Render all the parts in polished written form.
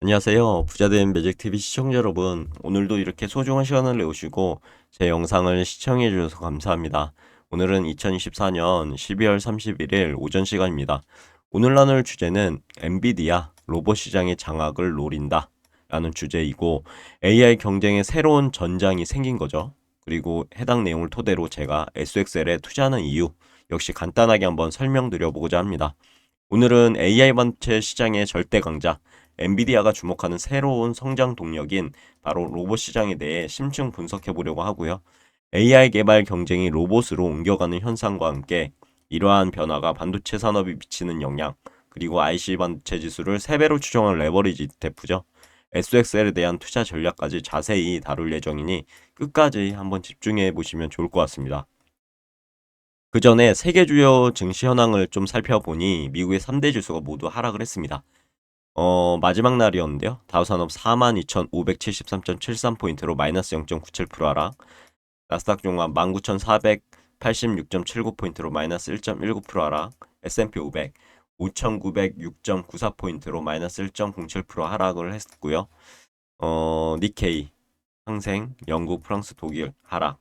안녕하세요. 부자된 매직TV 시청자 여러분. 오늘도 이렇게 소중한 시간을 내오시고 제 영상을 시청해 주셔서 감사합니다. 오늘은 2024년 12월 31일 오전 시간입니다. 오늘 나눌 주제는 엔비디아 로봇 시장의 장악을 노린다 라는 주제이고 AI 경쟁에 새로운 전장이 생긴 거죠. 그리고 해당 내용을 토대로 제가 SXL에 투자하는 이유 역시 간단하게 한번 설명드려 보고자 합니다. 오늘은 AI 반도체 시장의 절대 강자 엔비디아가 주목하는 새로운 성장 동력인 바로 로봇 시장에 대해 심층 분석해 보려고 하고요. AI 개발 경쟁이 로봇으로 옮겨가는 현상과 함께 이러한 변화가 반도체 산업에 미치는 영향, 그리고 IC 반도체 지수를 3배로 추정한 레버리지 TEF죠. SXL에 대한 투자 전략까지 자세히 다룰 예정이니 끝까지 한번 집중해 보시면 좋을 것 같습니다. 그 전에 세계 주요 증시 현황을 좀 살펴보니 미국의 3대 지수가 모두 하락을 했습니다. 마지막 날이었는데요. 다우산업 42,573.73포인트로 마이너스 0.97% 하락, 나스닥 종합 19,486.79포인트로 마이너스 1.19% 하락, S&P 500 5,906.94포인트로 마이너스 1.07% 하락을 했고요. 니케이 상생, 영국, 프랑스, 독일 하락,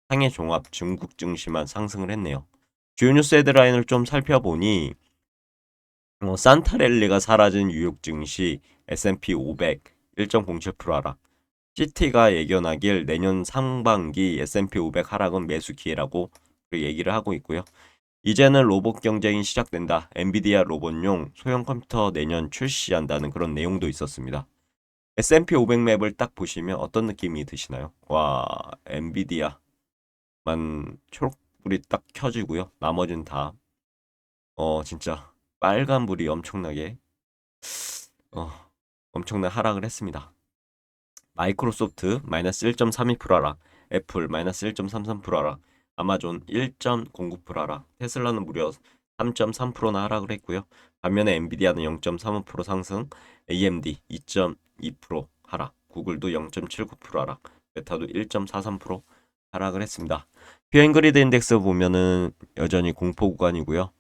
상해 종합 중국 증시만 상승을 했네요. 주요 뉴스 헤드라인을 좀 살펴보니 산타랠리가 사라진 뉴욕 증시 S&P 500 1.07% 하락. CT가 예견하길 내년 상반기 S&P 500 하락은 매수 기회라고 얘기를 하고 있고요. 이제는 로봇 경쟁이 시작된다. 엔비디아 로봇용 소형 컴퓨터 내년 출시한다는 그런 내용도 있었습니다. S&P 500 맵을 딱 보시면 어떤 느낌이 드시나요? 와, 엔비디아만 초록불이 딱 켜지고요. 나머지는 다 진짜 빨간불이 엄청나게 어, 엄청난 하락을 했습니다. 마이크로소프트 마이너스 1.32% 하락, 애플 마이너스 1.33% 하락, 아마존 1.09% 하락, 테슬라는 무려 3.3%나 하락을 했고요. 반면에 엔비디아는 0.35% 상승, AMD 2.2% 하락, 구글도 0.79% 하락, 메타도 1.43% 하락을 했습니다. 퓨어잉그리드 인덱스 보면은 여전히 공포 구간이고요.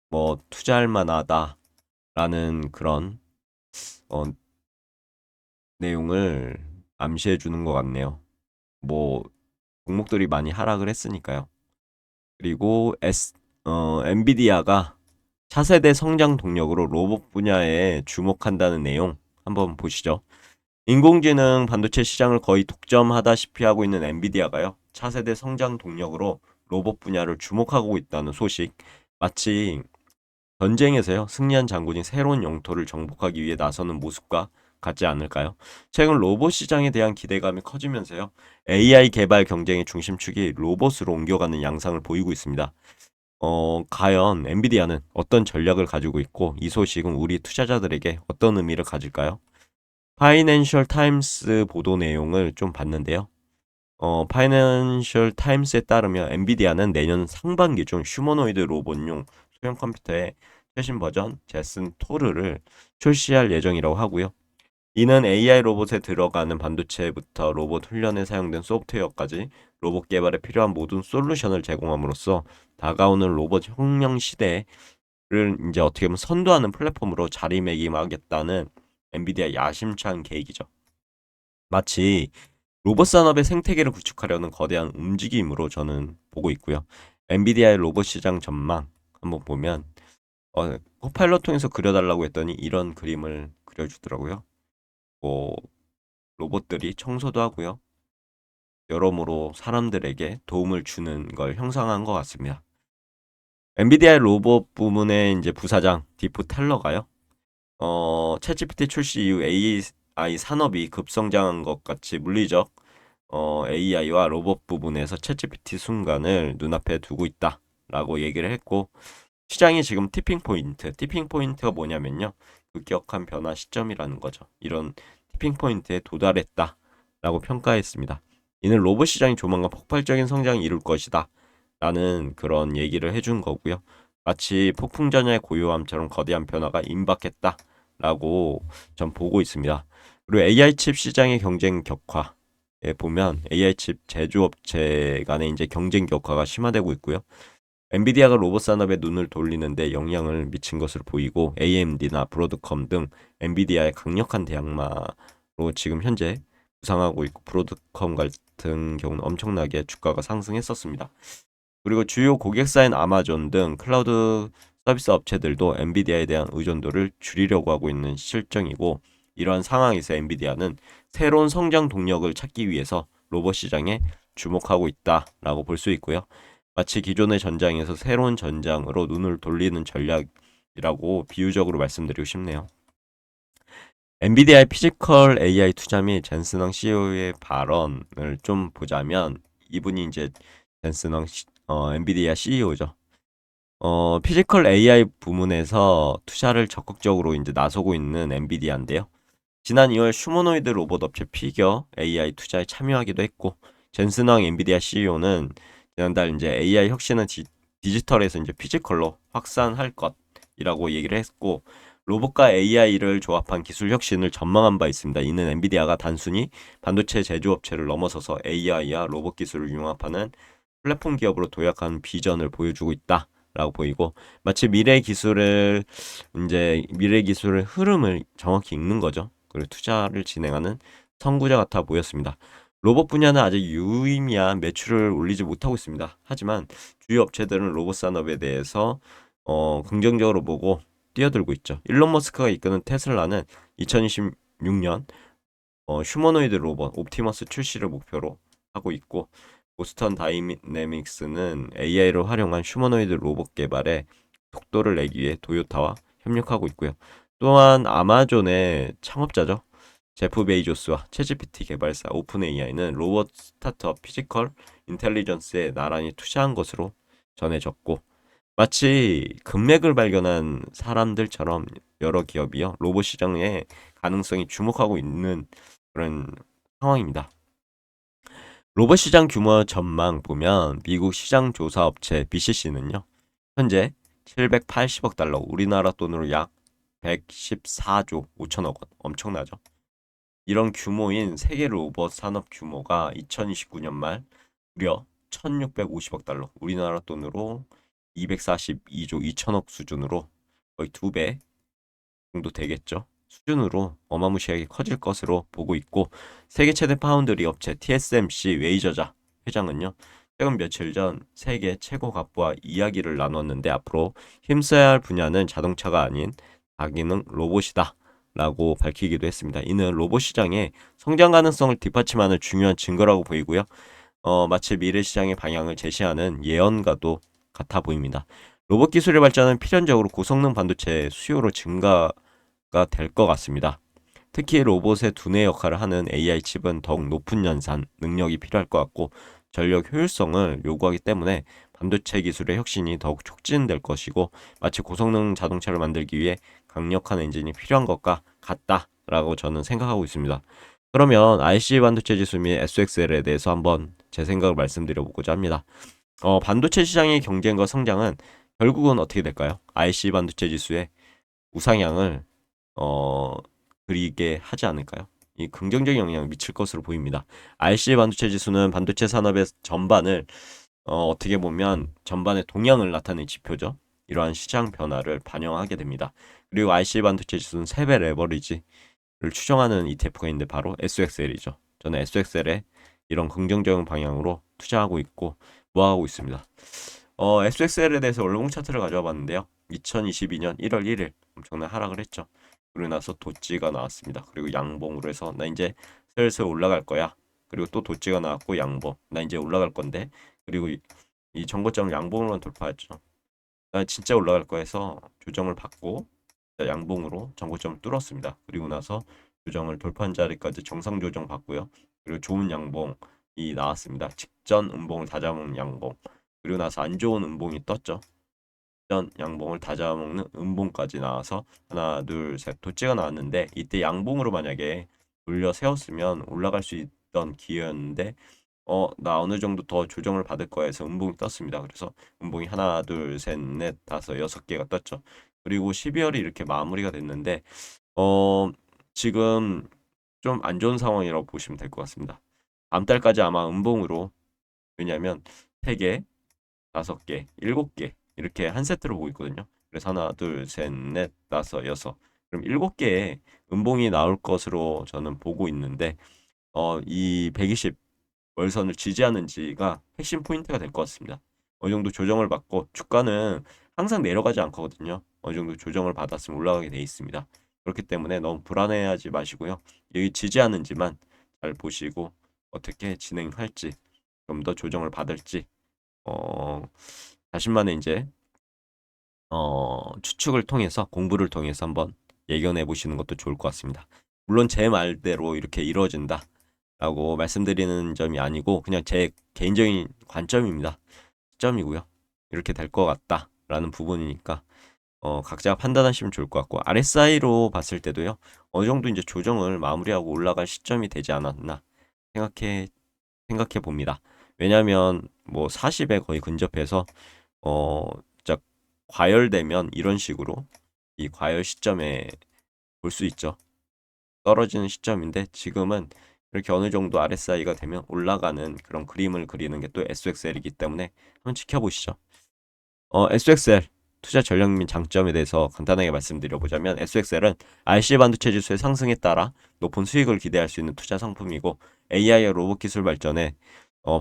뭐 투자할 만하다라는 그런 어, 내용을 암시해 주는 것 같네요. 뭐 종목들이 많이 하락을 했으니까요. 그리고 엔비디아가 차세대 성장 동력으로 로봇 분야에 주목한다는 내용 한번 보시죠. 인공지능 반도체 시장을 거의 독점하다시피 하고 있는 엔비디아가요. 차세대 성장 동력으로 로봇 분야를 주목하고 있다는 소식. 마치 전쟁에서요, 승리한 장군이 새로운 영토를 정복하기 위해 나서는 모습과 같지 않을까요? 최근 로봇 시장에 대한 기대감이 커지면서요, AI 개발 경쟁의 중심축이 로봇으로 옮겨가는 양상을 보이고 있습니다. 과연 엔비디아는 어떤 전략을 가지고 있고, 이 소식은 우리 투자자들에게 어떤 의미를 가질까요? 파이낸셜 타임스 보도 내용을 좀 봤는데요. 파이낸셜 타임스에 따르면 엔비디아는 내년 상반기 중 휴머노이드 로봇용 소형 컴퓨터의 최신 버전 제슨 토르를 출시할 예정이라고 하고요. 이는 AI 로봇에 들어가는 반도체부터 로봇 훈련에 사용된 소프트웨어까지 로봇 개발에 필요한 모든 솔루션을 제공함으로써 다가오는 로봇 혁명 시대를 이제 어떻게 보면 선도하는 플랫폼으로 자리매김하겠다는 엔비디아 야심찬 계획이죠. 마치 로봇 산업의 생태계를 구축하려는 거대한 움직임으로 저는 보고 있고요. 엔비디아의 로봇 시장 전망 한번 보면 코파일럿 통해서 그려달라고 했더니 이런 그림을 그려주더라고요. 뭐 로봇들이 청소도 하고요. 여러모로 사람들에게 도움을 주는 걸 형상한 것 같습니다. 엔비디아의 로봇 부문의 이제 부사장 디프 텔러가요. 챗GPT 출시 이후 AI 산업이 급성장한 것 같이 물리적 AI와 로봇 부분에서 챗GPT 순간을 눈앞에 두고 있다라고 얘기를 했고 시장이 지금 티핑 포인트가 뭐냐면요. 급격한 변화 시점이라는 거죠. 이런 티핑 포인트에 도달했다라고 평가했습니다. 이는 로봇 시장이 조만간 폭발적인 성장을 이룰 것이다. 라는 그런 얘기를 해준 거고요. 마치 폭풍전야의 고요함처럼 거대한 변화가 임박했다. 라고 전 보고 있습니다. 그리고 AI 칩 시장의 경쟁 격화에 보면 AI 칩 제조업체 간의 이제 경쟁 격화가 심화되고 있고요. 엔비디아가 로봇 산업에 눈을 돌리는데 영향을 미친 것으로 보이고 AMD나 브로드컴 등 엔비디아의 강력한 대항마로 지금 현재 부상하고 있고 브로드컴 같은 경우는 엄청나게 주가가 상승했었습니다. 그리고 주요 고객사인 아마존 등 클라우드 서비스 업체들도 엔비디아에 대한 의존도를 줄이려고 하고 있는 실정이고 이러한 상황에서 엔비디아는 새로운 성장 동력을 찾기 위해서 로봇 시장에 주목하고 있다라고 볼 수 있고요. 마치 기존의 전장에서 새로운 전장으로 눈을 돌리는 전략이라고 비유적으로 말씀드리고 싶네요. 엔비디아의 피지컬 AI 투자 및 젠슨왕 CEO의 발언을 좀 보자면 이분이 이제 젠슨왕 엔비디아 CEO죠. 피지컬 AI 부문에서 투자를 적극적으로 이제 나서고 있는 엔비디아인데요. 지난 2월 휴머노이드 로봇 업체 피겨 AI 투자에 참여하기도 했고 젠슨왕 엔비디아 CEO는 지난달 이제 AI 혁신은 디지털에서 이제 피지컬로 확산할 것이라고 얘기를 했고 로봇과 AI를 조합한 기술 혁신을 전망한 바 있습니다. 이는 엔비디아가 단순히 반도체 제조업체를 넘어서서 AI와 로봇 기술을 융합하는 플랫폼 기업으로 도약한 비전을 보여주고 있다라고 보이고 마치 미래 기술의 흐름을 정확히 읽는 거죠. 그리고 투자를 진행하는 선구자 같아 보였습니다. 로봇 분야는 아직 유의미한 매출을 올리지 못하고 있습니다. 하지만 주요 업체들은 로봇 산업에 대해서 긍정적으로 보고 뛰어들고 있죠. 일론 머스크가 이끄는 테슬라는 2026년 휴머노이드 로봇 옵티머스 출시를 목표로 하고 있고 보스턴 다이내믹스는 AI를 활용한 휴머노이드 로봇 개발에 속도를 내기 위해 도요타와 협력하고 있고요. 또한 아마존의 창업자죠. 제프 베이조스와 챗GPT 개발사 오픈 AI는 로봇 스타트업 피지컬 인텔리전스에 나란히 투자한 것으로 전해졌고 마치 금맥을 발견한 사람들처럼 여러 기업이요 로봇 시장의 가능성이 주목하고 있는 그런 상황입니다. 로봇 시장 규모 전망 보면 미국 시장 조사 업체 BCC는요 현재 780억 달러 우리나라 돈으로 약 114조 5천억 원 엄청나죠. 이런 규모인 세계 로봇 산업 규모가 2029년 말 무려 1650억 달러 우리나라 돈으로 242조 2천억 수준으로 거의 2배 정도 되겠죠. 수준으로 어마무시하게 커질 것으로 보고 있고 세계 최대 파운드리 업체 TSMC 웨이저자 회장은요. 최근 며칠 전 세계 최고 갑부와 이야기를 나눴는데 앞으로 힘써야 할 분야는 자동차가 아닌 다기능 로봇이다. 라고 밝히기도 했습니다. 이는 로봇 시장의 성장 가능성을 뒷받침하는 중요한 증거라고 보이고요. 마치 미래 시장의 방향을 제시하는 예언과도 같아 보입니다. 로봇 기술의 발전은 필연적으로 고성능 반도체 수요로 증가가 될 것 같습니다. 특히 로봇의 두뇌 역할을 하는 AI 칩은 더욱 높은 연산 능력이 필요할 것 같고 전력 효율성을 요구하기 때문에 반도체 기술의 혁신이 더욱 촉진될 것이고 마치 고성능 자동차를 만들기 위해 강력한 엔진이 필요한 것과 같다라고 저는 생각하고 있습니다. 그러면 IC 반도체 지수 및 SXL에 대해서 한번 제 생각을 말씀드려보고자 합니다. 반도체 시장의 경쟁과 성장은 결국은 어떻게 될까요? IC 반도체 지수의 우상향을 어, 그리게 하지 않을까요? 이 긍정적인 영향을 미칠 것으로 보입니다. IC 반도체 지수는 반도체 산업의 전반을 어떻게 보면 전반의 동향을 나타내는 지표죠. 이러한 시장 변화를 반영하게 됩니다. 그리고 IC 반도체 지수는 3배 레버리지를 추정하는 ETF가 있는데 바로 SXL이죠. 저는 SXL에 이런 긍정적인 방향으로 투자하고 있고 모아가고 있습니다. SXL에 대해서 월봉 차트를 가져와 봤는데요. 2022년 1월 1일 엄청난 하락을 했죠. 그러고 나서 도지가 나왔습니다. 그리고 양봉으로 해서 나 이제 슬슬 올라갈 거야. 그리고 또 도지가 나왔고 양봉. 나 이제 올라갈 건데. 그리고 이 정고점을 양봉으로 돌파했죠. 나 진짜 올라갈 거 해서 조정을 받고 양봉으로 정고점을 뚫었습니다. 그리고 나서 조정을 돌파한 자리까지 정상 조정 받고요. 그리고 좋은 양봉이 나왔습니다. 직전 음봉을 다 잡은 양봉. 그리고 나서 안 좋은 음봉이 떴죠. 직전 양봉을 다 잡아먹는 음봉까지 나와서 하나 둘셋 도치가 나왔는데 이때 양봉으로 만약에 돌려 세웠으면 올라갈 수 있던 기회였는데 나 어느 정도 더 조정을 받을 거야 해서 음봉이 떴습니다. 그래서 음봉이 하나 둘셋넷 다섯 여섯 개가 떴죠. 그리고 12월이 이렇게 마무리가 됐는데 지금 좀 안 좋은 상황이라고 보시면 될 것 같습니다. 다음 달까지 아마 음봉으로 왜냐하면 세계 5개, 7개 이렇게 한 세트로 보고 있거든요. 그래서 하나, 둘, 셋, 넷, 다섯, 여섯. 그럼 7개의 음봉이 나올 것으로 저는 보고 있는데 이 120 월선을 지지하는지가 핵심 포인트가 될 것 같습니다. 어느 정도 조정을 받고 주가는 항상 내려가지 않거든요. 어느 정도 조정을 받았으면 올라가게 돼 있습니다. 그렇기 때문에 너무 불안해하지 마시고요. 여기 지지하는지만 잘 보시고 어떻게 진행할지 좀 더 조정을 받을지 자신만의 이제 추측을 통해서 공부를 통해서 한번 예견해 보시는 것도 좋을 것 같습니다. 물론 제 말대로 이렇게 이루어진다라고 말씀드리는 점이 아니고 그냥 제 개인적인 관점입니다. 시점이고요. 이렇게 될 것 같다라는 부분이니까 각자 판단하시면 좋을 것 같고 RSI로 봤을 때도요. 어느 정도 이제 조정을 마무리하고 올라갈 시점이 되지 않았나 생각해 봅니다. 왜냐하면 뭐 40에 거의 근접해서 진짜 과열되면 이런 식으로 이 과열 시점에 볼 수 있죠. 떨어지는 시점인데 지금은 이렇게 어느 정도 RSI가 되면 올라가는 그런 그림을 그리는 게 또 SXL이기 때문에 한번 지켜보시죠. SXL 투자 전략 및 장점에 대해서 간단하게 말씀드려보자면 SXL은 RC 반도체 지수의 상승에 따라 높은 수익을 기대할 수 있는 투자 상품이고 AI와 로봇 기술 발전에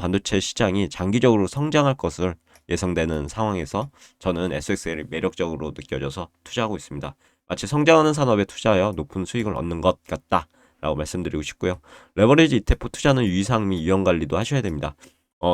반도체 시장이 장기적으로 성장할 것을 예상되는 상황에서 저는 SXL이 매력적으로 느껴져서 투자하고 있습니다. 마치 성장하는 산업에 투자하여 높은 수익을 얻는 것 같다라고 말씀드리고 싶고요. 레버리지 ETF 투자는 유의사항 및 위험 관리도 하셔야 됩니다.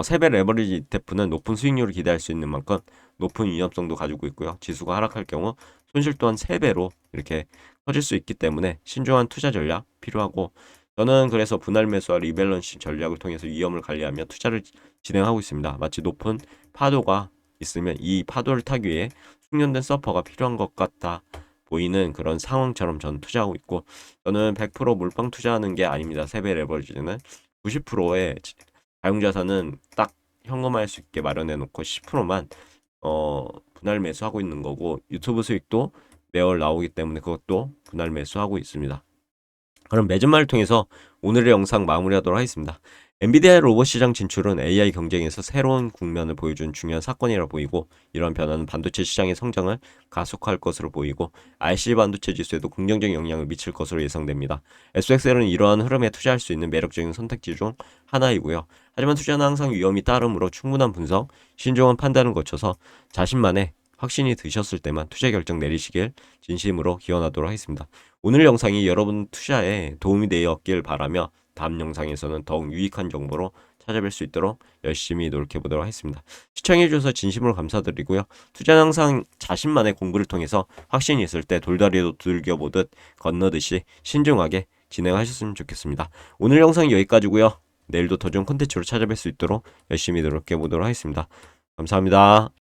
세배 레버리지 ETF는 높은 수익률을 기대할 수 있는 만큼 높은 위험성도 가지고 있고요. 지수가 하락할 경우 손실 또한 3배로 이렇게 커질 수 있기 때문에 신중한 투자 전략 필요하고 저는 그래서 분할 매수와 리밸런싱 전략을 통해서 위험을 관리하며 투자를 진행하고 있습니다. 마치 높은 파도가 있으면 이 파도를 타기 위해 숙련된 서퍼가 필요한 것 같아 보이는 그런 상황처럼 저는 투자하고 있고 저는 100% 몰빵 투자하는 게 아닙니다. 세배 레버리지는 90%의 자용자산은 딱 현금화할 수 있게 마련해 놓고 10%만 분할 매수하고 있는 거고 유튜브 수익도 매월 나오기 때문에 그것도 분할 매수하고 있습니다. 그럼 매진말을 통해서 오늘의 영상 마무리하도록 하겠습니다. 엔비디아의 로봇 시장 진출은 AI 경쟁에서 새로운 국면을 보여준 중요한 사건이라 보이고 이런 변화는 반도체 시장의 성장을 가속화할 것으로 보이고 RC 반도체 지수에도 긍정적인 영향을 미칠 것으로 예상됩니다. SXL은 이러한 흐름에 투자할 수 있는 매력적인 선택지 중 하나이고요. 하지만 투자는 항상 위험이 따르므로 충분한 분석, 신중한 판단을 거쳐서 자신만의 확신이 드셨을 때만 투자 결정 내리시길 진심으로 기원하도록 하겠습니다. 오늘 영상이 여러분 투자에 도움이 되었길 바라며 다음 영상에서는 더욱 유익한 정보로 찾아뵐 수 있도록 열심히 노력해 보도록 하겠습니다. 시청해 주셔서 진심으로 감사드리고요. 투자는 항상 자신만의 공부를 통해서 확신이 있을 때 돌다리도 두들겨 보듯 건너듯이 신중하게 진행하셨으면 좋겠습니다. 오늘 영상이 여기까지고요. 내일도 더 좋은 콘텐츠로 찾아뵐 수 있도록 열심히 노력해 보도록 하겠습니다. 감사합니다.